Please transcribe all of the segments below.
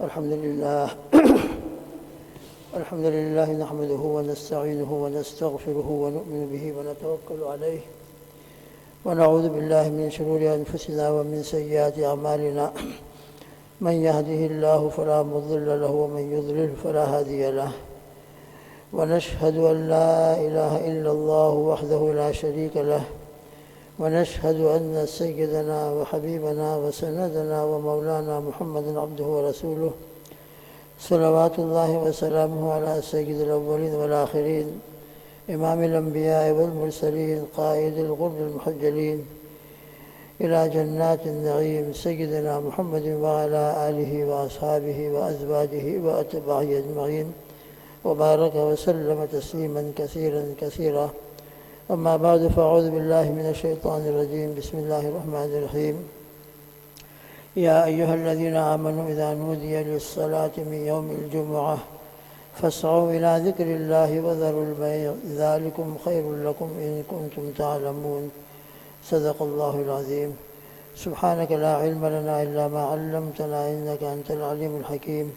الحمد لله الحمد لله نحمده ونستعينه ونستغفره ونؤمن به ونتوكل عليه ونعوذ بالله من شرور أنفسنا ومن سيئات أعمالنا من يهده الله فلا مضل له ومن يضلل فلا هادي له ونشهد أن لا إله إلا الله وحده لا شريك له ونشهد أن سيدنا وحبيبنا وسندنا ومولانا محمدا عبده ورسوله صلوات الله وسلامه على سيد الأولين والآخرين إمام الأنبياء والمرسلين قائد الغر المحجلين إلى جنات النعيم سيدنا محمد وعلى آله وأصحابه وأزواجه وأتباعه أجمعين وبارك وسلم تسليما كثيرا كثيرا. أما بعد فأعوذ بالله من الشيطان الرجيم. بسم الله الرحمن الرحيم. يا أيها الذين آمنوا إذا نودي للصلاة من يوم الجمعة فاسعوا إلى ذكر الله وذروا البيع ذلكم خير لكم إن كنتم تعلمون. صدق الله العظيم. سبحانك لا علم لنا إلا ما علمتنا إنك أنت العليم الحكيم.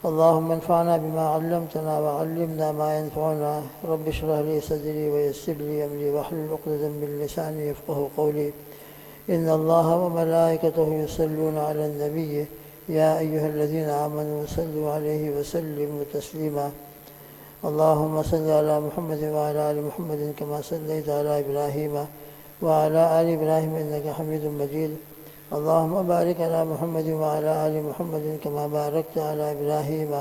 اللهم انفعنا بما علمتنا وعلمنا ما ينفعنا. رب اشرح لي صدري ويسر لي أمري واحلل عقدة من لساني يفقهوا قولي. إن الله وملائكته يصلون على النبي يا أيها الذين آمنوا صلوا عليه وسلموا تسليما. اللهم صل على محمد وعلى آل محمد كما صليت على إبراهيم وعلى آل إبراهيم إنك حميد مجيد. اللهم بارك على محمد وعلى آل محمد كما باركت على إبراهيم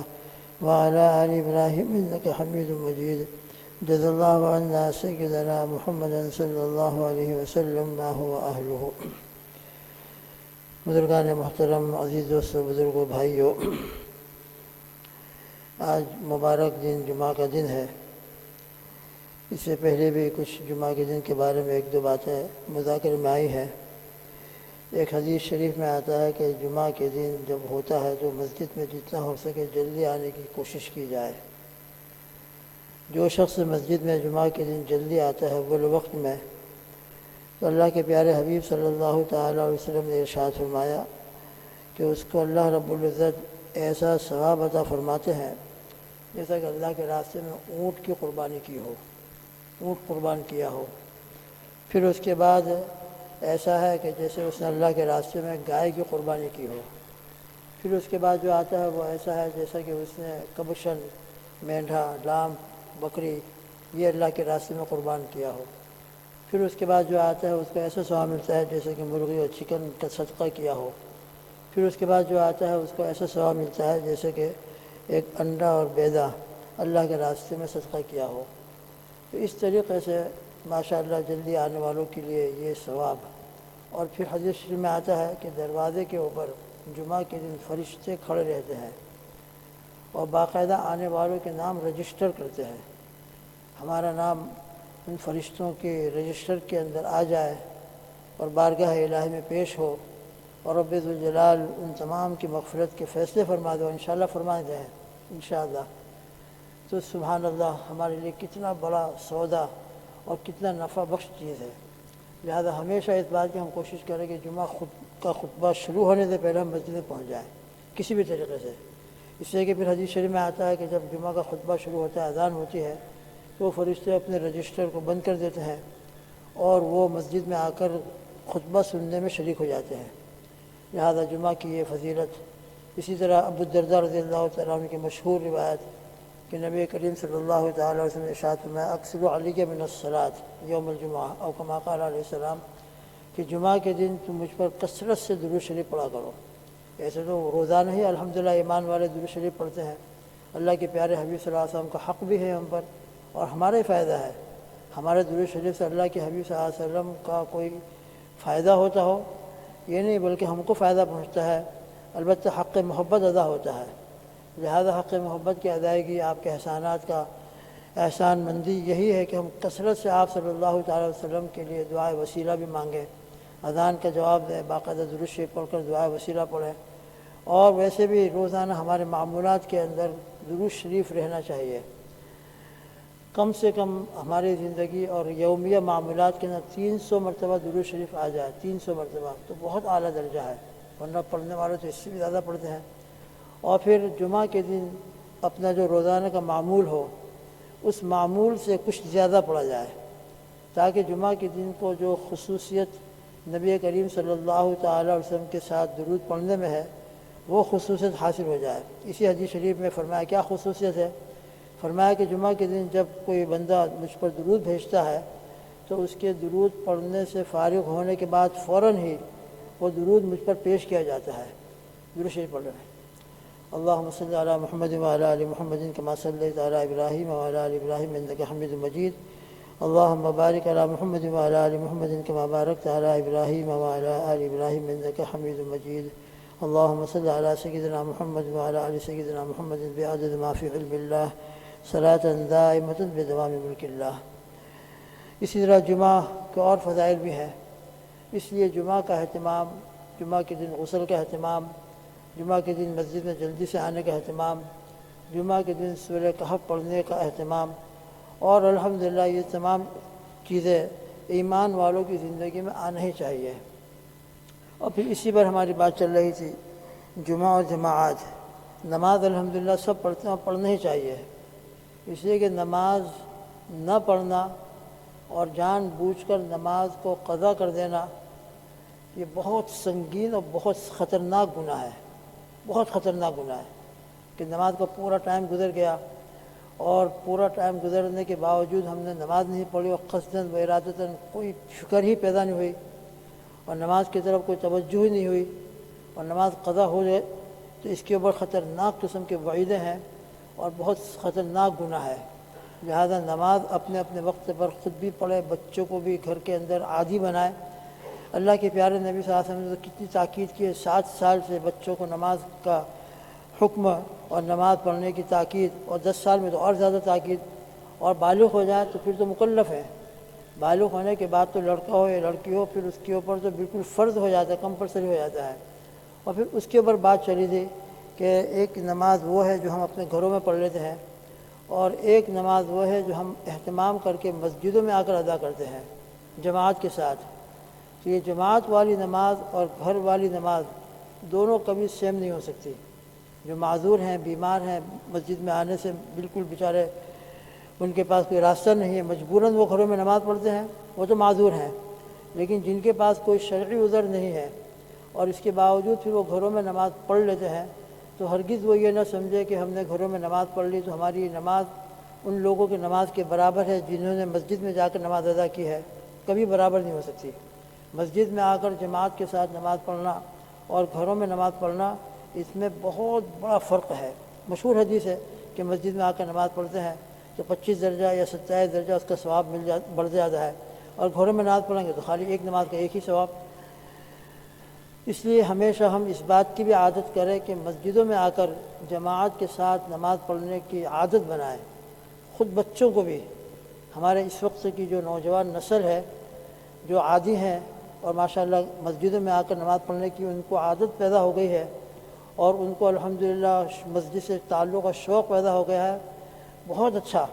وعلى آل إبراهيم إنك حميد مجيد. جزا الله عنا سيدنا محمد صلی اللہ علیہ وسلم ما هو أهله. بزرگان محترم، عزیز دوستو، بزرگوں، بھائیوں، آج مبارک دن جمعہ کا دن ہے. اس سے پہلے بھی کچھ جمعہ کے دن کے بارے میں ایک دو باتیں مذاکرے میں آئی ہیں. ایک حدیث شریف میں آتا ہے کہ جمعہ کے دن جب ہوتا ہے تو مسجد میں جتنا ہو سکے جلدی آنے کی کوشش کی جائے. جو شخص مسجد میں جمعہ کے دن جلدی آتا ہے وہ وقت میں، تو اللہ کے پیارے حبیب صلی اللہ تعالیٰ علیہ وسلم نے ارشاد فرمایا کہ اس کو اللہ رب العزت ایسا ثواب عطا فرماتے ہیں جیسا کہ اللہ کے راستے میں اونٹ کی قربانی کی ہو، اونٹ قربان کیا ہو. پھر اس کے بعد ایسا ہے کہ جیسے اس نے اللہ کے راستے میں گائے کی قربانی کی ہو. پھر اس کے بعد جو آتا ہے وہ ایسا ہے جیسا کہ اس نے کبشن، مینڈھا، لام، بکری یہ اللہ کے راستے میں قربان کیا ہو. پھر اس کے بعد جو آتا ہے اس کو ایسا ثواب ملتا ہے جیسے کہ مرغی اور چکن کا صدقہ کیا ہو. پھر اس کے بعد جو آتا ہے اس کو ایسا ثواب ملتا ہے جیسے کہ ایک انڈا اور بیضا اللہ کے راستے میں صدقہ کیا ہو. تو اس طریقے سے ماشاءاللہ جلدی آنے والوں کے لیے یہ ثواب. اور پھر حدیث شریف میں آتا ہے کہ دروازے کے اوپر جمعہ کے دن فرشتے کھڑے رہتے ہیں اور باقاعدہ آنے والوں کے نام رجسٹر کرتے ہیں. ہمارا نام ان فرشتوں کے رجسٹر کے اندر آ جائے اور بارگاہ الہی میں پیش ہو اور رب ذوالجلال ان تمام کی مغفرت کے فیصلے فرما دو. انشاءاللہ فرما دیں انشاءاللہ. تو سبحان اللہ، ہمارے لیے کتنا بڑا سودا اور کتنا نفع بخش چیز ہے. لہذا ہمیشہ اس بات کی ہم کوشش کریں کہ جمعہ کا خطبہ شروع ہونے سے پہلے ہم مسجد میں پہنچ جائیں کسی بھی طریقے سے. اس لیے کہ پھر حدیث شریف میں آتا ہے کہ جب جمعہ کا خطبہ شروع ہوتا ہے، اذان ہوتی ہے، تو وہ فرشتے اپنے رجسٹر کو بند کر دیتے ہیں اور وہ مسجد میں آ کر خطبہ سننے میں شریک ہو جاتے ہیں. لہذا جمعہ کی یہ فضیلت. اسی طرح ابو الدرداء رضی اللہ تعالیٰ عنہ کی مشہور روایت کہ نبی کریم صلی اللہ تعالیٰ علیہ وسلم نے ارشاد فرمایا اکثروا علی من الصلاۃ یوم الجمعہ او کما قال علیہ السلام کہ جمعہ کے دن تم مجھ پر کثرت سے درود شریف پڑھا کرو. ایسے تو روزانہ ہی الحمدللہ ایمان والے درود شریف پڑھتے ہیں. اللہ کے پیارے حبیب صلی اللہ علیہ وسلم کا حق بھی ہے ہم پر اور ہمارا ہی فائدہ ہے. ہمارے درود شریف سے اللہ کے حبیب صلی اللہ علیہ وسلم کا کوئی فائدہ ہوتا ہو یہ نہیں، بلکہ ہم کو فائدہ پہنچتا ہے. البتہ حق محبت ادا ہوتا ہے. لہذا حق محبت کی ادائیگی، آپ کے احسانات کا احسان مندی یہی ہے کہ ہم کثرت سے آپ صلی اللہ تعالیٰ وسلم کے لیے دعائے وسیلہ بھی مانگیں، اذان کا جواب دیں، باقاعدہ درود شریف پڑھ کر دعائے وسیلہ پڑھیں. اور ویسے بھی روزانہ ہمارے معمولات کے اندر درود شریف رہنا چاہیے. کم سے کم ہماری زندگی اور یومیہ معاملات کے اندر 300 مرتبہ درود شریف آ جائے، 300 مرتبہ تو بہت اعلیٰ درجہ ہے. ورنہ پڑھنے والے تو اس سے بھی زیادہ پڑھتے ہیں. اور پھر جمعہ کے دن اپنا جو روزانہ کا معمول ہو اس معمول سے کچھ زیادہ پڑھا جائے، تاکہ جمعہ کے دن کو جو خصوصیت نبی کریم صلی اللہ تعالیٰ علیہ وسلم کے ساتھ درود پڑھنے میں ہے وہ خصوصیت حاصل ہو جائے۔ اسی حدیث شریف میں فرمایا کیا خصوصیت ہے؟ فرمایا کہ جمعہ کے دن جب کوئی بندہ مجھ پر درود بھیجتا ہے تو اس کے درود پڑھنے سے فارغ ہونے کے بعد فوراً ہی وہ درود مجھ پر پیش کیا جاتا ہے۔ درود شریف پڑھ رہے ہیں۔ اللہم صلی علی محمد وعلی آل محمد کما صلیت علی ابراہیم وعلی آل ابراہیم انک حمید مجید۔ اللہم بارک علی محمد وعلی آل محمد کما بارکت علی ابراہیم وعلی آل ابراہیم انک حمید مجید۔ اللہم صلی علی سیدنا محمد وعلی آل سیدنا محمد بعدد ما فی علم اللہ صلاۃ دائمۃ بدوام ملک اللہ۔ اسی طرح جمعہ کے اور فضائل بھی ہیں، اس لیے جمعہ کا اہتمام، جمعہ کے دن غسل کا اہتمام، جمعہ کے دن مسجد میں جلدی سے آنے کا اہتمام، جمعہ کے دن سورہ کہف پڑھنے کا اہتمام، اور الحمدللہ یہ تمام چیزیں ایمان والوں کی زندگی میں آنا ہی چاہیے۔ اور پھر اسی پر ہماری بات چل رہی تھی جمعہ اور جماعت۔ نماز الحمدللہ سب پڑھتے ہیں اور پڑھنا ہی چاہیے، اس لیے کہ نماز نہ پڑھنا اور جان بوجھ کر نماز کو قضا کر دینا یہ بہت سنگین اور بہت خطرناک گناہ ہے، بہت خطرناک گناہ ہے کہ نماز کا پورا ٹائم گزر گیا اور پورا ٹائم گزرنے کے باوجود ہم نے نماز نہیں پڑھی اور قصداً و ارادتاً کوئی فکر ہی پیدا نہیں ہوئی اور نماز کی طرف کوئی توجہ ہی نہیں ہوئی اور نماز قضا ہو جائے تو اس کے اوپر خطرناک قسم کے وعیدیں ہیں اور بہت خطرناک گناہ ہے۔ لہذا نماز اپنے اپنے وقت پر خود بھی پڑھے، بچوں کو بھی گھر کے اندر عادی بنائے۔ اللہ کے پیارے نبی صلی اللہ علیہ وسلم نے کتنی تاکید کی ہے، 7 سال سے بچوں کو نماز کا حکم اور نماز پڑھنے کی تاکید، اور 10 سال میں تو اور زیادہ تاکید، اور بالغ ہو جائے تو پھر تو مکلف ہے۔ بالغ ہونے کے بعد تو لڑکا ہو یا لڑکی ہو پھر اس کے اوپر تو بالکل فرض ہو جاتا ہے، کمپلسری ہو جاتا ہے۔ اور پھر اس کے اوپر بات چلی تھی کہ ایک نماز وہ ہے جو ہم اپنے گھروں میں پڑھ لیتے ہیں اور ایک نماز وہ ہے جو ہم اہتمام کر کے مسجدوں میں آ کر ادا کرتے ہیں جماعت کے ساتھ۔ تو یہ جماعت والی نماز اور گھر والی نماز دونوں کبھی سیم نہیں ہو سکتی۔ جو معذور ہیں، بیمار ہیں، مسجد میں آنے سے بالکل بیچارے ان کے پاس کوئی راستہ نہیں ہے، مجبوراً وہ گھروں میں نماز پڑھتے ہیں، وہ تو معذور ہیں۔ لیکن جن کے پاس کوئی شرعی عذر نہیں ہے اور اس کے باوجود پھر وہ گھروں میں نماز پڑھ لیتے ہیں تو ہرگز وہ یہ نہ سمجھے کہ ہم نے گھروں میں نماز پڑھ لی تو ہماری نماز ان لوگوں کی نماز کے برابر ہے جنہوں نے مسجد میں جا کر نماز ادا کی ہے، کبھی برابر نہیں ہو سکتی۔ مسجد میں آ کر جماعت کے ساتھ نماز پڑھنا اور گھروں میں نماز پڑھنا اس میں بہت بڑا فرق ہے۔ مشہور حدیث ہے کہ مسجد میں آ کر نماز پڑھتے ہیں تو 25 درجہ یا 27 درجہ اس کا ثواب بڑھ جاتا ہے، اور گھروں میں نماز پڑھیں گے تو خالی ایک نماز کا ایک ہی ثواب۔ اس لیے ہمیشہ ہم اس بات کی بھی عادت کریں کہ مسجدوں میں آ کر جماعت کے ساتھ نماز پڑھنے کی عادت بنائیں، خود بچوں کو بھی۔ ہمارے اس وقت کی جو نوجوان نسل ہے جو عادی ہیں اور ماشاءاللہ مسجدوں میں آ کر نماز پڑھنے کی ان کو عادت پیدا ہو گئی ہے اور ان کو الحمدللہ مسجد سے تعلق اور شوق پیدا ہو گیا ہے، بہت اچھا،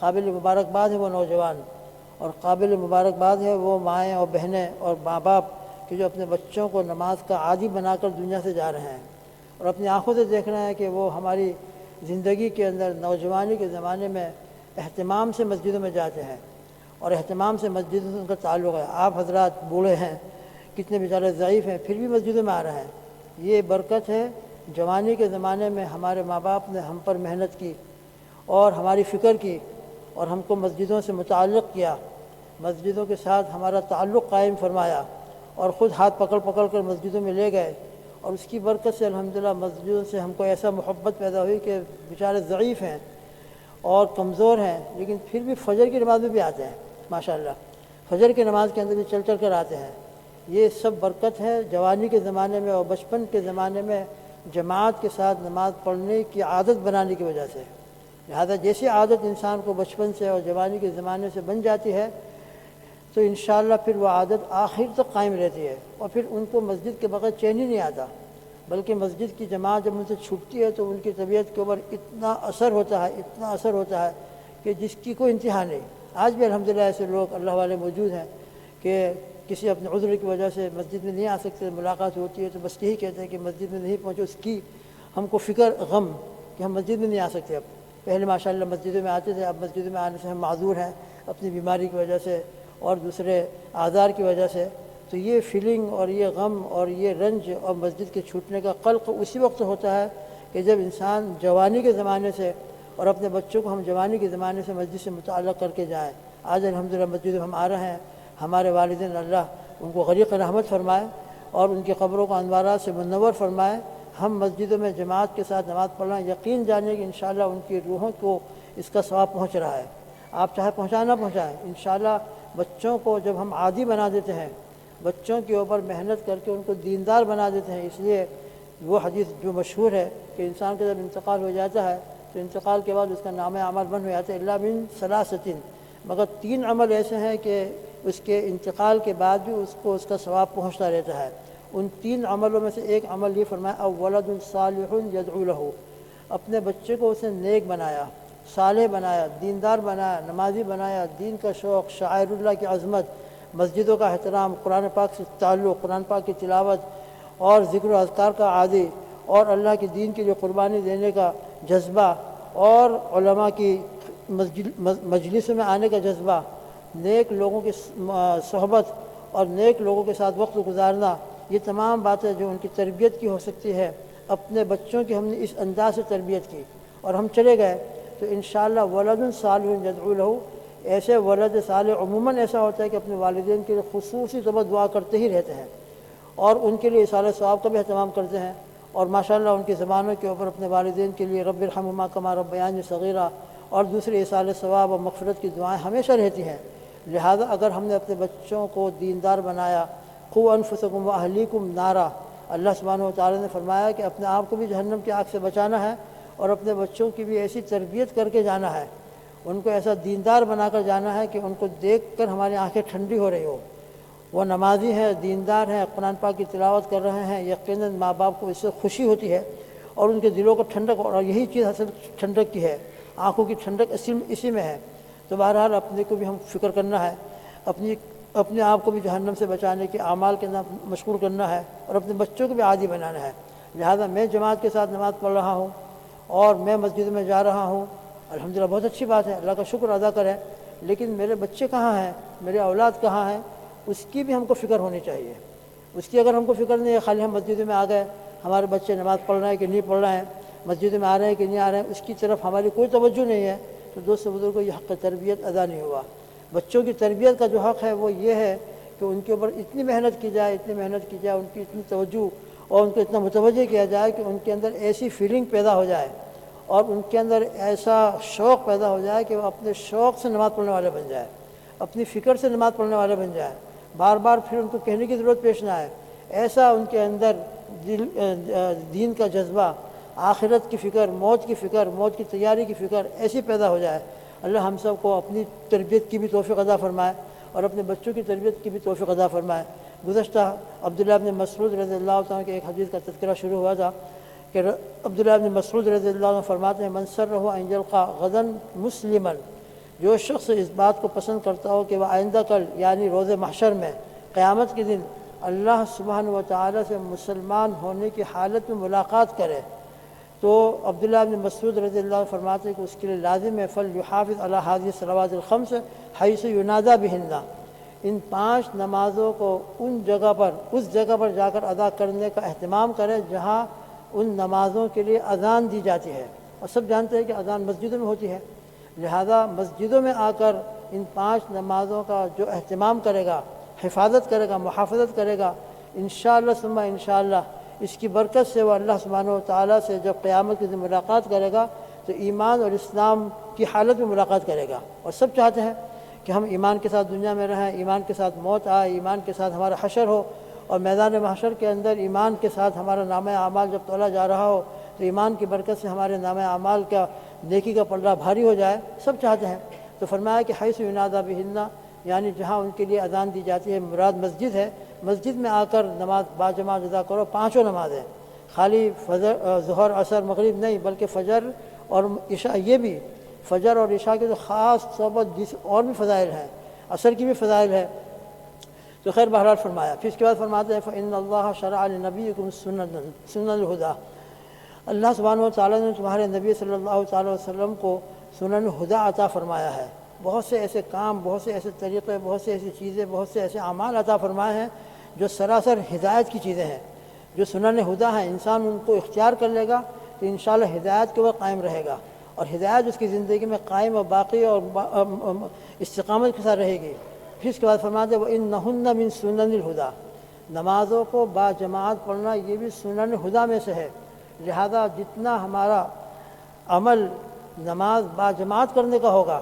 قابل مبارکباد ہے وہ نوجوان، اور قابل مبارکباد ہے وہ مائیں اور بہنیں اور ماں باپ کہ جو اپنے بچوں کو نماز کا عادی بنا کر دنیا سے جا رہے ہیں، اور اپنی آنکھوں سے دیکھ رہے ہیں کہ وہ ہماری زندگی کے اندر نوجوانی کے زمانے میں اہتمام سے مسجدوں میں جاتے ہیں اور اہتمام سے مسجدوں سے ان کا تعلق ہے۔ آپ حضرات بوڑھے ہیں، کتنے بیچارے ضعیف ہیں، پھر بھی مسجدوں میں آ رہے ہیں، یہ برکت ہے۔ جوانی کے زمانے میں ہمارے ماں باپ نے ہم پر محنت کی اور ہماری فکر کی اور ہم کو مسجدوں سے متعلق کیا، مسجدوں کے ساتھ ہمارا تعلق قائم فرمایا اور خود ہاتھ پکڑ پکڑ کر مسجدوں میں لے گئے، اور اس کی برکت سے الحمدللہ مسجدوں سے ہم کو ایسا محبت پیدا ہوئی کہ بیچارے ضعیف ہیں اور کمزور ہیں لیکن پھر بھی فجر کی نماز میں بھی آتے ہیں، ماشاءاللہ فجر کی نماز کے اندر بھی چل چل کر آتے ہیں۔ یہ سب برکت ہے جوانی کے زمانے میں اور بچپن کے زمانے میں جماعت کے ساتھ نماز پڑھنے کی عادت بنانے کی وجہ سے۔ لہذا جیسی عادت انسان کو بچپن سے اور جوانی کے زمانے سے بن جاتی ہے تو انشاءاللہ پھر وہ عادت آخر تک قائم رہتی ہے اور پھر ان کو مسجد کے بغیر چین ہی نہیں آتا، بلکہ مسجد کی جماعت جب ان سے چھوٹتی ہے تو ان کی طبیعت کے اوپر اتنا اثر ہوتا ہے، اتنا اثر ہوتا ہے کہ جس کی کوئی انتہا نہیں۔ آج بھی الحمدللہ ایسے لوگ اللہ والے موجود ہیں کہ کسی اپنے عذر کی وجہ سے مسجد میں نہیں آ سکتے، ملاقات ہوتی ہے تو بس یہی کہتے ہیں کہ مسجد میں نہیں پہنچے، اس کی ہم کو فکر غم کہ ہم مسجد میں نہیں آ سکتے. اب پہلے ماشاءاللہ مسجدوں میں آتے تھے، اب مسجدوں میں آنے سے ہم معذور ہیں اپنی بیماری کی وجہ سے اور دوسرے اعذار کی وجہ سے. تو یہ فیلنگ اور یہ غم اور یہ رنج اور مسجد کے چھوٹنے کا قلق اسی وقت ہوتا ہے کہ جب انسان جوانی کے زمانے سے اور اپنے بچوں کو ہم جوانی کے زمانے سے مسجد سے متعلق کر کے جائیں. آج الحمدللہ مسجد میں ہم آ رہے ہیں. ہمارے والدین اللہ ان کو غریق رحمت فرمائے اور ان کی قبروں کو انوارات سے منور فرمائے. ہم مسجدوں میں جماعت کے ساتھ نماز پڑھ رہے ہیں، یقین جانیں کہ انشاءاللہ ان کی روحوں کو اس کا ثواب پہنچ رہا ہے. آپ چاہے پہنچائیں نہ پہنچائیں، انشاءاللہ بچوں کو جب ہم عادی بنا دیتے ہیں، بچوں کے اوپر محنت کر کے ان کو دیندار بنا دیتے ہیں. اس لیے وہ حدیث جو مشہور ہے کہ انسان کا جب انتقال ہو جاتا ہے تو انتقال کے بعد اس کا نام اعمال بند ہو جاتا ہے، الا من ثلاثۃ، مگر 3 عمل ایسے ہیں کہ اس کے انتقال کے بعد بھی اس کو اس کا ثواب پہنچتا رہتا ہے. ان 3 عملوں میں سے ایک عمل یہ فرمایا او ولد صالح یدعو له، اپنے بچے کو اسے نیک بنایا، صالح بنایا، دیندار بنایا، نمازی بنایا، دین کا شوق، شعائر اللہ کی عظمت، مسجدوں کا احترام، قرآن پاک سے تعلق، قرآن پاک کی تلاوت اور ذکر و اذکار کا عادی، اور اللہ کے دین کے لیے قربانی دینے کا جذبہ، اور علماء کی مجلس میں آنے کا جذبہ، نیک لوگوں کی صحبت اور نیک لوگوں کے ساتھ وقت گزارنا. یہ تمام باتیں جو ان کی تربیت کی ہو سکتی ہے، اپنے بچوں کی ہم نے اس انداز سے تربیت کی اور ہم چلے گئے تو انشاءاللہ ولد صالح یدعو له. ایسے ولد صالح عموماً ایسا ہوتا ہے کہ اپنے والدین کے لیے خصوصی طور پر دعا کرتے ہی رہتے ہیں اور ان کے لیے ایصال ثواب کا بھی اہتمام کرتے ہیں، اور ماشاءاللہ ان کی زبانوں کے اوپر اپنے والدین کے لیے رب ارحمہما کما ربیانی صغیرہ اور دوسرے ایصال ثواب اور مغفرت کی دعائیں ہمیشہ رہتی ہیں. لہذا اگر ہم نے اپنے بچوں کو دیندار بنایا، قوا انفسکم واہلیکم نارا، اللہ سبحانہ و تعالیٰ نے فرمایا کہ اپنے آپ کو بھی جہنم کی آگ سے بچانا ہے اور اپنے بچوں کی بھی ایسی تربیت کر کے جانا ہے، ان کو ایسا دیندار بنا کر جانا ہے کہ ان کو دیکھ کر ہماری آنکھیں ٹھنڈی ہو رہی ہو. وہ نمازی ہیں، دیندار ہیں، قرآن پاک کی تلاوت کر رہے ہیں، یقیناً ماں باپ کو اس سے خوشی ہوتی ہے اور ان کے دلوں کو ٹھنڈک، اور یہی چیز اصل ٹھنڈک کی ہے، آنکھوں کی ٹھنڈک اسی میں ہے. تو بہرحال اپنے کو بھی ہم فکر کرنا ہے، اپنے آپ کو بھی جہنم سے بچانے کے اعمال کے اندر مشغول کرنا ہے اور اپنے بچوں کو بھی عادی بنانا ہے. لہذا میں جماعت کے ساتھ نماز پڑھ رہا ہوں اور میں مسجد میں جا رہا ہوں، الحمدللہ بہت اچھی بات ہے، اللہ کا شکر ادا کریں. لیکن میرے بچے کہاں ہیں، میرے اولاد کہاں ہیں، اس کی بھی ہم کو فکر ہونی چاہیے. اس کی اگر ہم کو فکر نہیں ہے، خالی ہم مسجد میں آ گئے، ہمارے بچے نماز پڑھ رہے ہیں کہ نہیں پڑھ رہے ہیں، مسجد میں آ رہے ہیں کہ نہیں آ رہے ہیں، اس کی طرف ہماری کوئی توجہ نہیں ہے، تو دوست بزرگوں یہ حق تربیت ادا نہیں ہوا. بچوں کی تربیت کا جو حق ہے وہ یہ ہے کہ ان کے اوپر اتنی محنت کی جائے، ان کی اتنی توجہ اور ان کو اتنا متوجہ کیا جائے کہ ان کے اندر ایسی فیلنگ پیدا ہو جائے اور ان کے اندر ایسا شوق پیدا ہو جائے کہ وہ اپنے شوق سے نماز پڑھنے والے بن جائے، اپنی فکر سے نماز پڑھنے والے بن جائے، بار بار پھر ان کو کہنے کی ضرورت پیش نہ آئے. ایسا ان کے اندر دین کا جذبہ، آخرت کی فکر، موت کی تیاری کی فکر ایسی پیدا ہو جائے. اللہ ہم سب کو اپنی تربیت کی بھی توفیق عطا فرمائے اور اپنے بچوں کی تربیت کی بھی توفیق عطا فرمائے. گزشتہ عبداللہ بن مسعود رضی اللہ عنہ کے ایک حدیث کا تذکرہ شروع ہوا تھا کہ عبداللہ بن مسعود رضی اللہ عنہ فرماتے ہیں من سرہ ان یلقى غدا مسلما، جو شخص اس بات کو پسند کرتا ہو کہ وہ آئندہ کل یعنی روز محشر میں قیامت کے دن اللہ سبحانہ و تعالیٰ سے مسلمان ہونے کی حالت میں ملاقات کرے، تو عبداللہ بن مسعود رضی اللہ عنہ فرماتے ہیں کہ اس کے لیے لازم ہے فلیحافظ علی هذه الصلوات الخمس حیث ینادی بہن، ان 5 نمازوں کو اس جگہ پر جا کر ادا کرنے کا اہتمام کرے جہاں ان نمازوں کے لیے اذان دی جاتی ہے. اور سب جانتے ہیں کہ اذان مسجدوں میں ہوتی ہے، لہذا مسجدوں میں آ کر ان 5 نمازوں کا جو اہتمام کرے گا، حفاظت کرے گا، محافظت کرے گا، انشاءاللہ ثم انشاءاللہ اس کی برکت سے وہ اللہ سبحانہ و تعالیٰ سے جب قیامت کے دن ملاقات کرے گا تو ایمان اور اسلام کی حالت میں ملاقات کرے گا. اور سب چاہتے ہیں کہ ہم ایمان کے ساتھ دنیا میں رہیں، ایمان کے ساتھ موت آئے، ایمان کے ساتھ ہمارا حشر ہو، اور میدان محشر کے اندر ایمان کے ساتھ ہمارا نامہ اعمال جب تولا جا رہا ہو تو ایمان کی برکت سے ہمارے نامہ اعمال کا نیکی کا پلڑا بھاری ہو جائے، سب چاہتے ہیں. تو فرمایا کہ حیث ینادی بہن، یعنی جہاں ان کے لیے اذان دی جاتی ہے، مراد مسجد ہے، مسجد میں آ کر نماز باجماعت ادا کرو. 5 نمازیں، خالی فجر، ظہر، عصر، مغرب نہیں، بلکہ فجر اور عشاء. یہ بھی فجر اور عشاء کے تو خاص طور پر اور بھی فضائل ہیں، عصر کی بھی فضائل ہے. تو خیر بہرحال فرمایا. پھر اس کے بعد فرماتے ہیں فإن اللہ شرع لنبیکم سنن الہدیٰ، اللہ سبحانہ و تعالیٰ نے تمہارے نبی صلی اللہ تعالیٰ وسلم کو سنن ہدا عطا فرمایا ہے، بہت سے ایسے کام، بہت سے ایسے طریقے، بہت سے ایسی چیزیں، بہت سے ایسے اعمال عطا فرمائے ہیں جو سراسر ہدایت کی چیزیں ہیں، جو سنن ہدا ہیں۔ انسان ان کو اختیار کر لے گا تو انشاءاللہ ہدایت کے اوپر قائم رہے گا، اور ہدایت اس کی زندگی میں قائم اور باقی اور استقامت کے ساتھ رہے گی۔ پھر اس کے بعد فرماتے ہیں وَإِنَّهُنَّ مِن سُنَنِ الْهُدَى، نمازوں کو با جماعت پڑھنا یہ بھی سنن ہدا میں سے ہے۔ لہذا جتنا ہمارا عمل نماز با جماعت کرنے کا ہوگا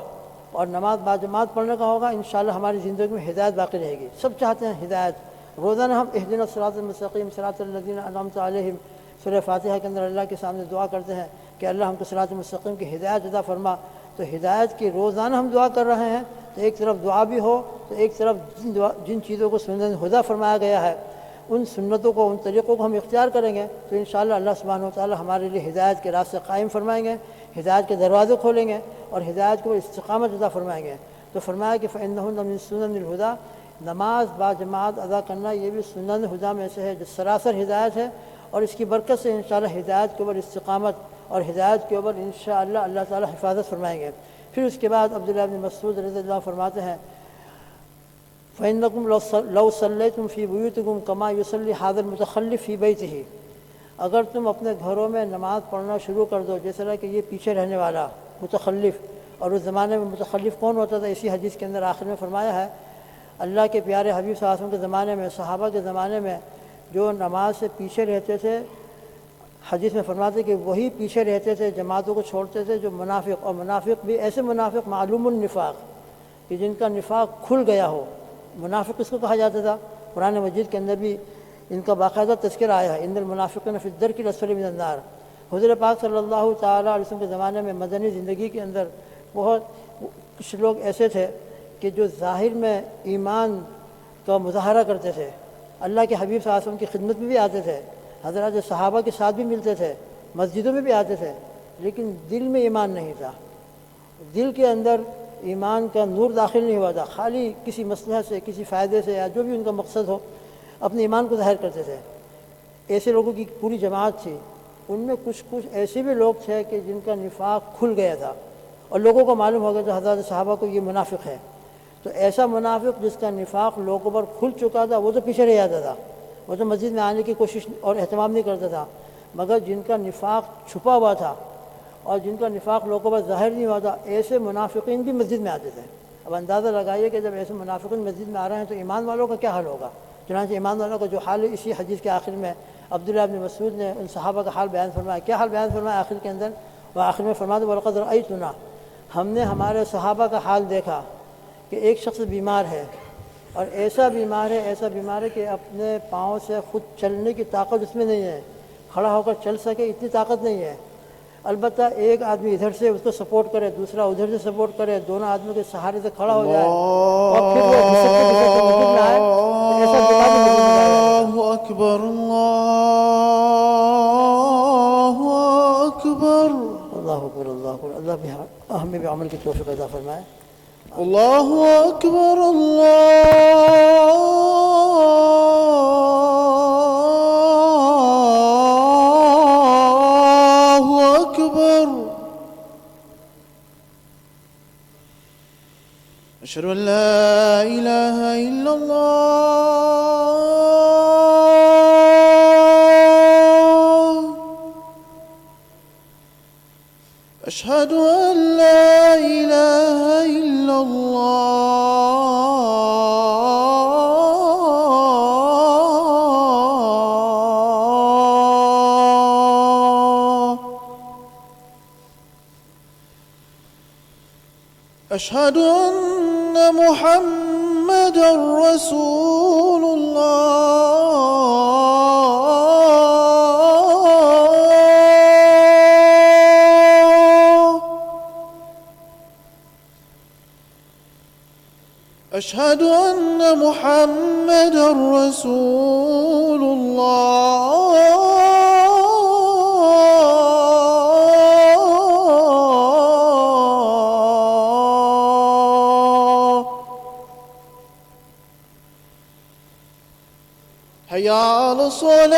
اور نماز با جماعت پڑھنے کا ہوگا، انشاءاللہ ہماری زندگی میں ہدایت باقی رہے گی۔ سب چاہتے ہیں ہدایت، روزانہ ہم اہدنا الصراط المستقیم صراط الذین انعمت علیہم سورہ فاتحہ کے اندر اللہ کے سامنے دعا کرتے ہیں کہ اللہ ہم کو صراط المستقیم کی ہدایت عطا فرما۔ تو ہدایت کی روزانہ ہم دعا کر رہے ہیں، تو ایک طرف دعا بھی ہو تو ایک طرف جن چیزوں کو سنن ہدا فرمایا گیا ہے ان سنتوں کو، ان طریقوں کو ہم اختیار کریں گے تو انشاءاللہ اللہ سبحانہ و تعالی ہمارے لیے ہدایت کے راستے قائم فرمائیں گے، ہدایت کے دروازے کھولیں گے اور ہدایت کو استقامت عطا فرمائیں گے۔ تو فرمایا کہ فَإِنَّهُنَّ مِن سُنَنِ الْهُدَى، نماز با جماعت ادا کرنا یہ بھی سنن ہدا میں سے ہے جو سراسر ہدایت ہے، اور اس کی برکت سے انشاءاللہ ہدایت کے اوپر استقامت اور ہدایت کے اوپر انشاءاللہ اللہ تعالی حفاظت فرمائیں گے۔ پھر اس کے بعد عبداللہ بن مسعود رضی اللہ عنہ فرماتے ہیں فَإِنَّكُمْ لَوْ صَلَّيْتُمْ فِي بُيُوتِكُمْ كَمَا يُصَلِّي هَذَا الْمُتَخَلِّفُ فِي بَيْتِهِ، اگر تم اپنے گھروں میں نماز پڑھنا شروع کر دو جیسے کہ یہ پیچھے رہنے والا متخلف، اور اس زمانے میں متخلف کون ہوتا تھا؟ اسی حدیث کے اندر آخر میں فرمایا ہے اللہ کے پیارے حبیب صلی اللہ علیہ وسلم کے زمانے میں، صحابہ کے زمانے میں جو نماز سے پیچھے رہتے تھے، حدیث میں فرماتے کہ وہی پیچھے رہتے تھے، جماعتوں کو چھوڑتے تھے جو منافق، اور منافق بھی ایسے منافق معلوم النفاق کہ جن کا نفاق کھل گیا ہو۔ منافق اس کو کہا جاتا تھا، قرآن مجید کے اندر بھی ان کا باقاعدہ تذکرہ آیا ہے، ان المنافقین فی الدرک الاسفل من النار۔ حضور پاک صلی اللہ تعالیٰ علیہ وسلم کے زمانے میں مدنی زندگی کے اندر بہت کچھ لوگ ایسے تھے کہ جو ظاہر میں ایمان کا مظاہرہ کرتے تھے، اللہ کے حبیب صلی اللہ علیہ وسلم کی خدمت میں بھی آتے تھے، حضرات صحابہ کے ساتھ بھی ملتے تھے، مسجدوں میں بھی آتے تھے، لیکن دل میں ایمان نہیں تھا، دل کے اندر ایمان کا نور داخل نہیں ہوا تھا، خالی کسی مصلحت سے، کسی فائدے سے یا جو بھی ان کا مقصد ہو اپنے ایمان کو ظاہر کرتے تھے۔ ایسے لوگوں کی پوری جماعت تھی، ان میں کچھ ایسے بھی لوگ تھے کہ جن کا نفاق کھل گیا تھا اور لوگوں کو معلوم ہو گیا تھا حضرات صحابہ کو یہ منافق ہے۔ تو ایسا منافق جس کا نفاق لوگوں پر کھل چکا تھا وہ تو پیچھے رہ جاتا تھا، وہ تو مسجد میں آنے کی کوشش اور اہتمام نہیں کرتا تھا، مگر جن کا نفاق چھپا ہوا تھا اور جن کا نفاق لوگوں پر ظاہر نہیں ہوا تھا، ایسے منافقین بھی مسجد میں آتے تھے۔ اب اندازہ لگائیے کہ جب ایسے منافقین مسجد میں آ رہے ہیں تو ایمان والوں کا کیا حال ہوگا۔ چنانچہ ایمان والوں کا جو حال ہے اسی حدیث کے آخر میں عبداللہ بن مسعود نے ان صحابہ کا حال بیان فرمایا۔ کیا حال بیان فرمایا آخر کے اندر؟ وہ آخر میں فرماتے وَلَقَدْ رَأَيْتُنَا، ہم نے ہمارے صحابہ کا حال دیکھا کہ ایک شخص بیمار ہے، اور ایسا بیمار ہے کہ اپنے پاؤں سے خود چلنے کی طاقت اس میں نہیں ہے، کھڑا ہو کر چل سکے اتنی طاقت نہیں ہے۔ البتہ ایک آدمی ادھر سے اس کو سپورٹ کرے، دوسرا ادھر سے سپورٹ کرے، دونوں آدمیوں کے سہارے سے کھڑا ہو جائے اور پھر وہ گھسٹتے مسجد میں آئے، تو ایسا بیمار بھی مسجد میں آیا۔ اللہ اکبر، اللہ اکبر، اللہ اکبر، اللہ اکبر۔ اللہ ہمیں بھی عمل کی توفیق عطا فرمائے۔ اللہ اکبر، اللہ اکبر، اشہد ان لا الہ الا اللہ، اشہد ان لا الہ الا اللہ، اشہد ان محمد رسول اللہ، اشہد ان محمد رسول اللہ، حی علی الصلاة،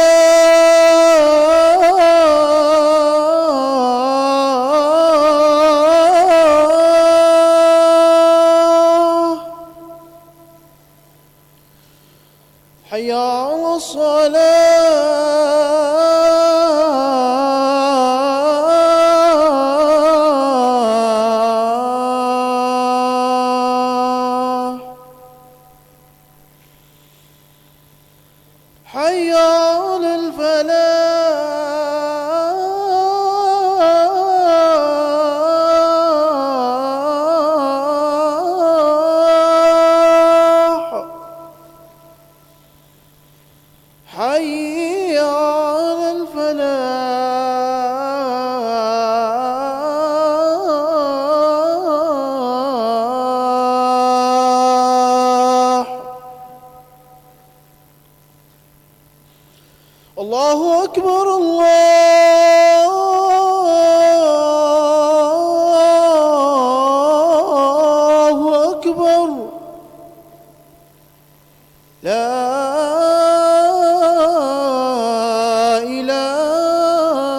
الصلاة حي على الفلاح حي على الفلاح. الله أكبر الله أكبر لا إله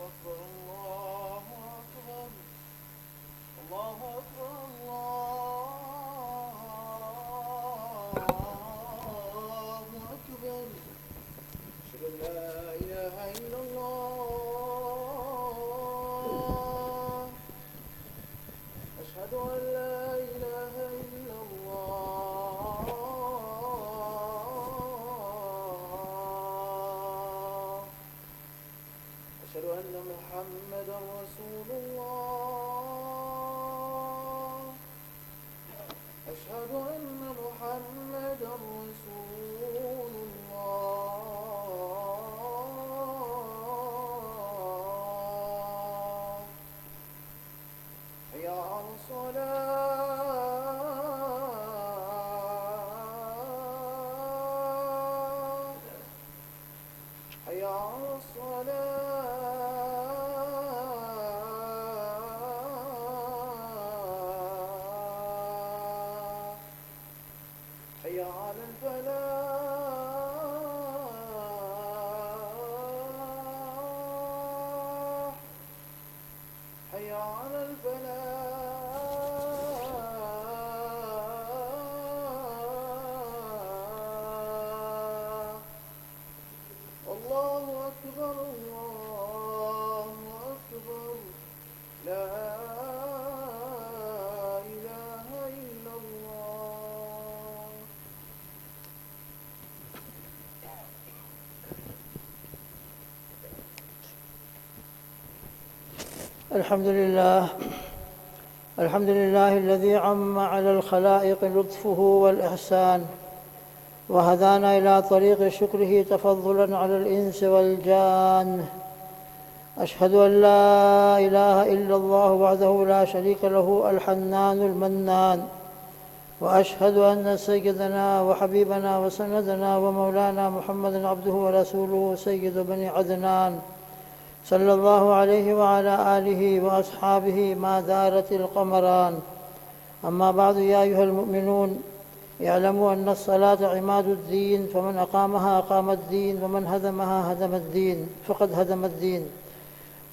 أكبر الله أكبر الله أكبر الله أكبر أشهد أن لا إله إلا الله أشهد أن لا إله إلا الله أشهد أن محمدا رسول الله أشهد أن محمدا رسول الله حي على الصلاة حي على الصلاة حي على الفلاح حي على الفلاح الله أكبر الله أكبر لا إله إلا الله الحمد لله الحمد لله الذي عم على الخلائق لطفه والإحسان وهدانا إلى طريق شكره تفضلا على الإنس والجان. أشهد أن لا إله إلا الله وحده لا شريك له الحنان المنان، وأشهد أن سيدنا وحبيبنا وسندنا ومولانا محمدا عبده ورسوله سيد بني عدنان صلى الله عليه وعلى آله وأصحابه ما دارت القمران. أما بعد، يا أيها المؤمنون اعلموا أن الصلاة عماد الدين، فمن أقامها أقام الدين، ومن هدمها هدم الدين، فقد هدم الدين.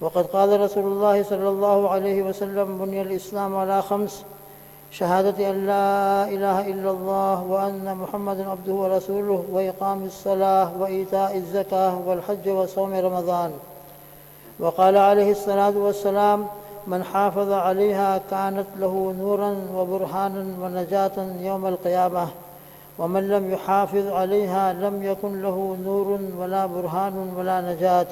وقد قال رسول الله صلى الله عليه وسلم: بني الإسلام على 5: شهادة أن لا إله إلا الله وأن محمدا عبده ورسوله، وإقام الصلاة، وإيتاء الزكاة، والحج، وصوم رمضان. وقال عليه الصلاة والسلام: من حافظ عليها كانت له نورا وبرهانا ونجاة يوم القيامة، ومن لم يحافظ عليها لم يكن له نور ولا برهان ولا نجاة،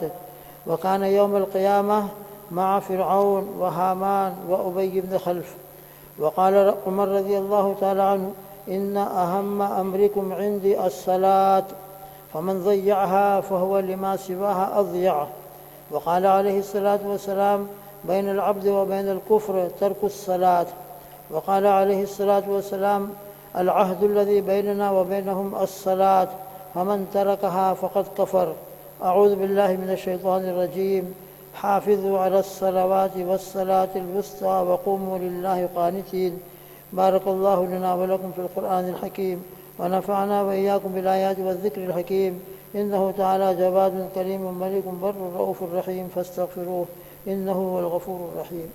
وكان يوم القيامة مع فرعون وهامان وأبي بن خلف. وقال عمر رضي الله تعالى عنه: إن أهم أمركم عندي الصلاة، فمن ضيعها فهو لما سواها أضيع. وقال عليه الصلاة والسلام: بين العبد وبين الكفر ترك الصلاة. وقال عليه الصلاة والسلام: العهد الذي بيننا وبينهم الصلاة، فمن تركها فقد كفر. أعوذ بالله من الشيطان الرجيم. حافظوا على الصلوات والصلاة الوسطى وقوموا لله قانتين. بارك الله لنا ولكم في القرآن الحكيم، ونفعنا وإياكم بالآيات والذكر الحكيم. إنه تعالى جواد كريم ملك بر رؤوف رحيم، فاستغفروه إنه هو الغفور الرحيم.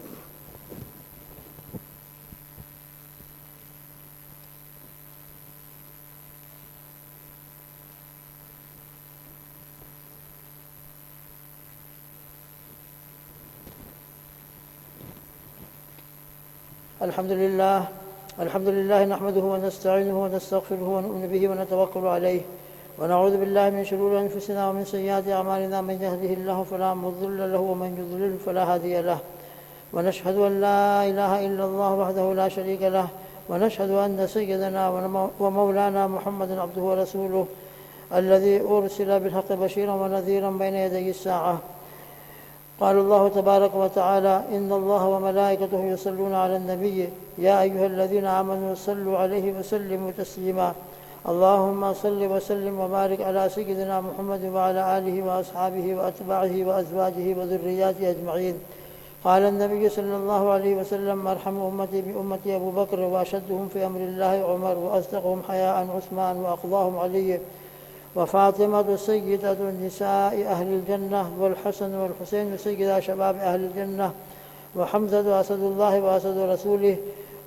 الحمد لله نحمده ونستعينه ونستغفره ونؤمن به ونتوكل عليه، ونعوذ بالله من شرور أنفسنا ومن سيئات أعمالنا. من يهده الله فلا مضل له، ومن يضلل فلا هادي له. ونشهد أن لا إله إلا الله وحده لا شريك له، ونشهد أن سيدنا ومولانا محمدا عبده ورسوله الذي أرسل بالحق بشيرا ونذيرا بين يدي الساعة. قال الله تبارك وتعالى: إن الله وملائكته يصلون على النبي يا أيها الذين آمنوا صلوا عليه وسلموا تسليما. اللهم صل وسلم وبارك على سيدنا محمد وعلى آله وأصحابه وأتباعه وأزواجه وذرياته أجمعين. قال النبي صلى الله عليه وسلم: أرحم أمتي بأمتي أبو بكر، وأشدهم في أمر الله عمر، وأصدقهم حياء عثمان، وأقضاهم علي، وفاطمة سيدة نساء أهل الجنة، والحسن والحسين سيدا شباب أهل الجنة، وحمزة أسد الله وأسد رسوله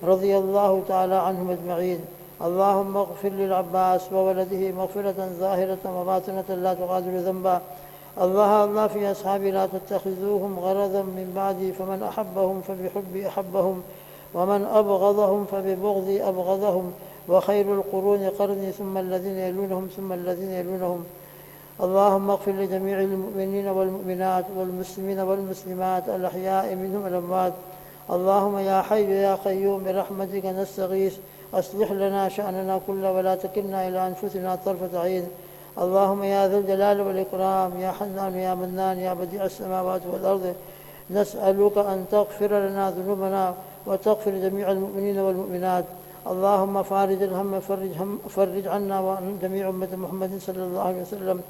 رضي الله تعالى عنهم أجمعين. اللهم اغفر للعباس وولده مغفرة ظاهرة وباطنة لا تغادر ذنبا. الله في أصحابي لا تتخذوهم غرضا من بعدي، فمن أحبهم فبحبي أحبهم، ومن أبغضهم فببغضي أبغضهم، وخير القرون قرني ثم الذين يلونهم ثم الذين يلونهم. اللهم اغفر لجميع المؤمنين والمؤمنات والمسلمين والمسلمات الأحياء منهم الأموات. اللهم يا حي يا قيوم برحمتك نستغيث، أصلح لنا شأننا كله ولا تكلنا إلى أنفسنا طرفة عين. اللهم يا ذا الجلال والإكرام يا حنان يا منان يا بديع السماوات والأرض، نسألك أن تغفر لنا ذنوبنا وتغفر جميع المؤمنين والمؤمنات. اللهم فارج الهم فرج عنا وعن جميع أمة محمد صلى الله عليه وسلم.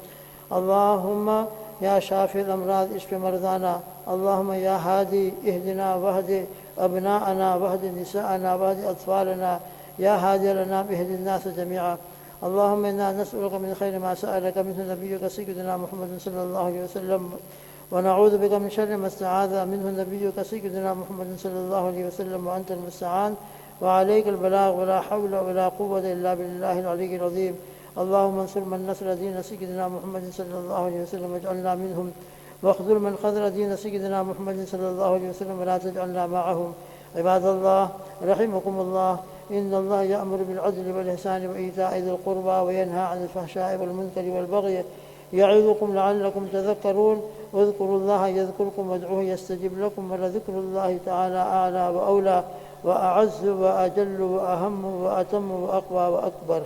اللهم يا شافي الأمراض اشف مرضانا. اللهم يا هادي اهدنا واهد أبناءنا واهد نساءنا واهد أطفالنا، يا هادي لنا باهد الناس جميعا. اللهم إنا نسألك من خير ما سألك منه نبيك سيدنا محمد صلى الله عليه وسلم، ونعوذ بك من شر ما استعاذ منه نبيك سيدنا محمد صلى الله عليه وسلم، وأنت المستعان وعليك البلاغ، ولا حول ولا قوة إلا بالله العلي العظيم. اللهم انصر من نصر دين سيدنا محمد صلى الله عليه وسلم واجعلنا منهم، واخذل من خذل دين سيدنا محمد صلى الله عليه وسلم ولا تجعلنا معهم. عباد الله رحمكم الله، إن الله يأمر بالعدل والإحسان وإيتاء ذي القربى وينهى عن الفحشاء والمنكر والبغي يعظكم لعلكم تذكرون. اذكروا الله يذكركم وادعوه يستجب لكم، ولذكر الله تعالى أعلى وأولى وأعز وأجل وأهم وأتم وأقوى وأكبر.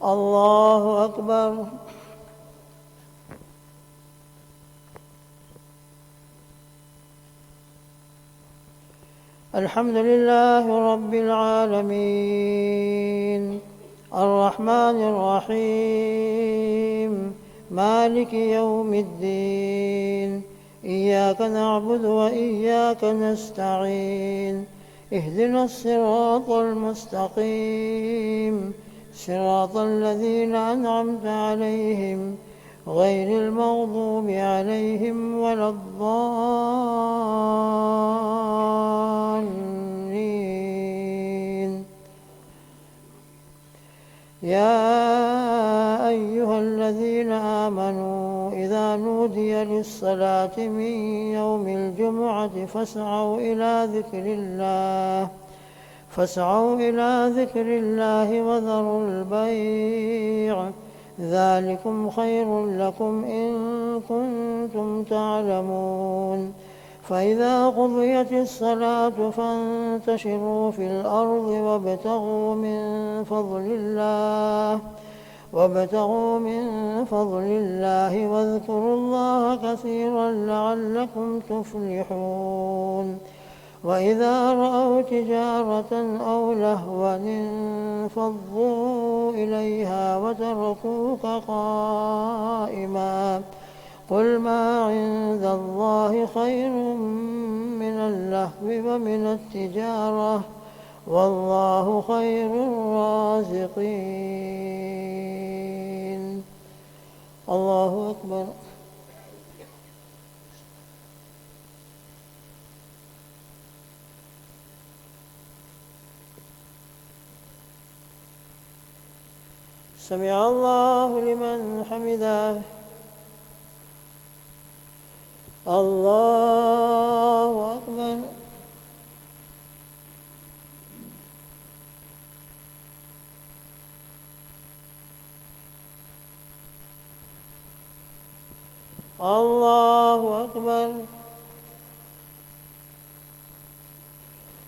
الله أكبر. الحمد لله رب العالمين، الرحمن الرحيم، مالك يوم الدين، إياك نعبد وإياك نستعين، اهدنا الصراط المستقيم، صراط الذين أنعمت عليهم غير المغضوب عليهم ولا الضالين. يا أيها الذين آمنوا إذا نودي للصلاة من يوم الجمعة فاسعوا إلى ذكر الله وذروا البيع، ذلكم خير لكم إن كنتم تعلمون. فإذا قضيت الصلاة فانتشروا في الأرض وابتغوا من فضل الله واذكروا الله كثيرا لعلكم تفلحون. وإذا رأوا تجارة أو لهوا انفضوا إليها وتركوك قائما، قل ما عند الله خير من اللهو ومن التجارة والله خير الرازقين. الله أكبر. سمع الله لمن حمده. الله أكبر. الله أكبر.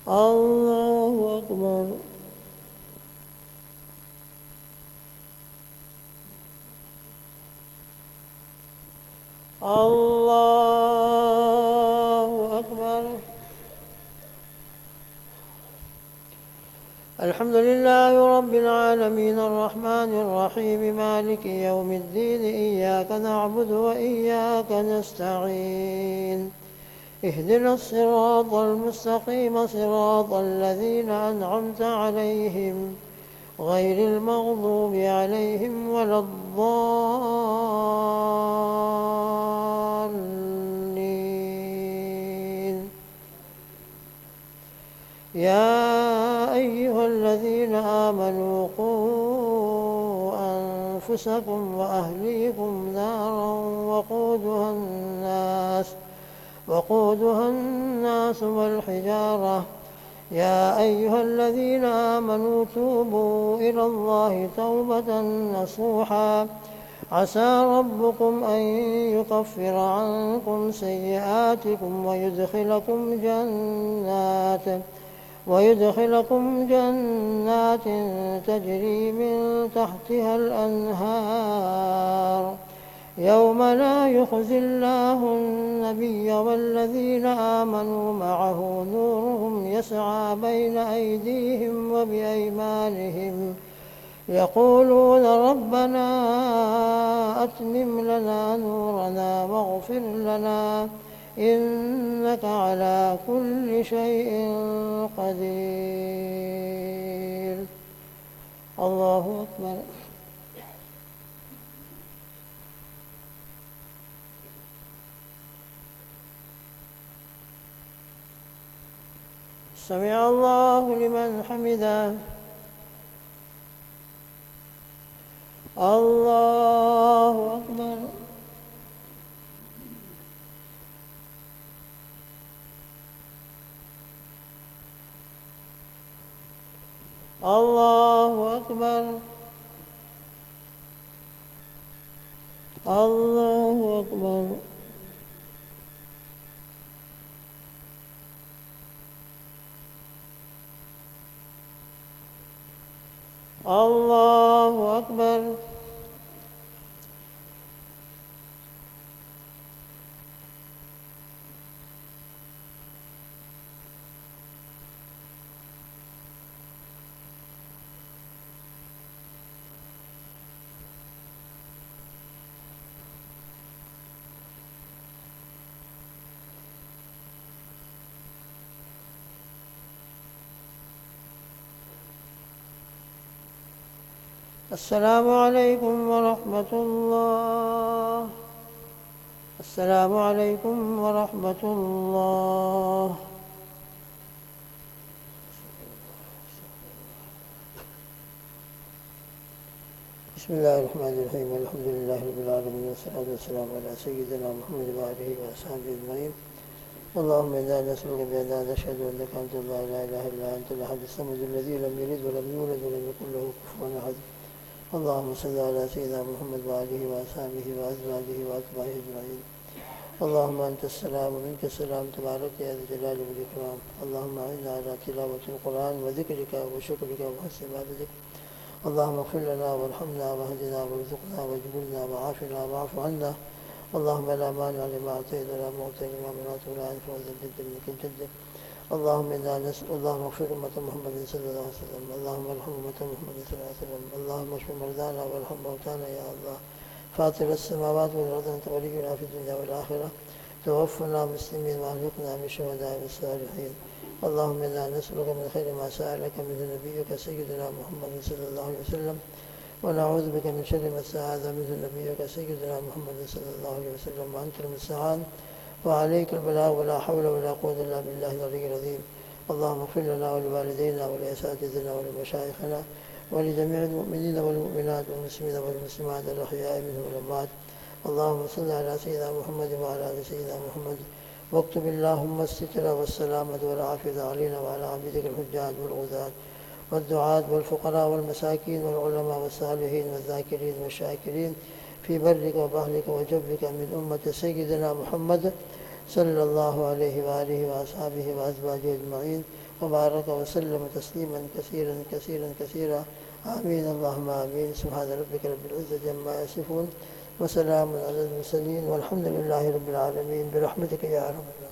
الله أكبر. الله أكبر. الحمد لله رب العالمين الرحمن الرحيم مالك يوم الدين إياك نعبد وإياك نستعين اهدنا الصراط المستقيم صراط الذين أنعمت عليهم غير المغضوب عليهم ولا الضالين. يا أيها الذين آمنوا قوا أنفسكم وأهليكم نارا وقودها الناس والحجارة. يا أيها الذين آمنوا توبوا إلى الله توبة نصوحا عسى ربكم أن يكفر عنكم سيئاتكم ويدخلكم جنات تجري من تحتها الأنهار يوم لا يخزي الله النبي والذين آمنوا معه نورهم يسعى بين أيديهم وبأيمانهم يقولون ربنا أتمم لنا نورنا واغفر لنا إنك على كل شيء قدير. الله أكبر. سمع الله لمن حمده. الله أكبر. الله أكبر. الله أكبر. الله أكبر. السلام عليكم ورحمة الله. السلام عليكم ورحمة الله. بسم الله الرحمن الرحيم. الحمد لله رب العالمين والصلاة والسلام على سيدنا محمد وآله وأصحابه أجمعين. اللهم إنا نسألك بأننا نشهد أنك أنت الله لا إله إلا أنت الأحد الصمد الذي لم يلد ولم يولد ولم يكن له كفوا أحد. اللهم صل على سيدنا محمد وآله وأصحابه وأزواجه وأتباعه أجمعين. اللهم أنت السلام ومنك السلام تبارك يا ذا الجلال والإكرام. اللهم أعنا على تلاوة القرآن وذكرك وشكرك وحسن عبادتك. اللهم اغفر لنا وارحمنا واهدنا وارزقنا واجبرنا وعافنا واعف عنا. اللهم لا مانع لما أعطيت ولا معطي لما منعت ولا ينفع ذا الجد منك الجد. اللهم إنا نسأل. اللهم اغفر أمة محمد صلى الله عليه وسلم. اللهم ارحم أمة محمد صلى الله عليه وسلم. اللهم اشف مرضانا وارحم موتانا يا الله. فاطر السماوات والأرض أنت ولينا في الدنيا والآخرة. توفنا مسلمين وأهلكنا من الشهداء والصالحين. اللهم إنا نسألك من خير ما سألك منه نبيك سيدنا محمد صلى الله عليه وسلم، ونعوذ بك من شر ما استعاذ منه نبيك سيدنا محمد صلى الله عليه وسلم، وأنت المستعان وعليك البلاغ ولا حول ولا قوة إلا بالله العلي العظيم. اللهم اغفر لنا ولوالدينا ولأساتذتنا ولمشايخنا ولجميع المؤمنين والمؤمنات والمسلمين والمسلمات الأحياء منهم والأموات. اللهم صل على سيدنا محمد وعلى آل سيدنا محمد، واكتب اللهم الستر والسلامة والعافية علينا وعلى عبيدك الحجاج والغزاة والدعاة والفقراء والمساكين والعلماء والصالحين والذاكرين والشاكرين في برك وبحرك وجبرك من أمة سيدنا محمد صلى الله عليه وآله وأصحابه وأزواجه أجمعين، وبارك وسلم تسليما كثيرا كثيرا كثيرا آمين اللهم آمين سبحان ربك رب العزة عما يصفون وسلام على المرسلين والحمد لله رب العالمين برحمتك يا أرحم الراحمين.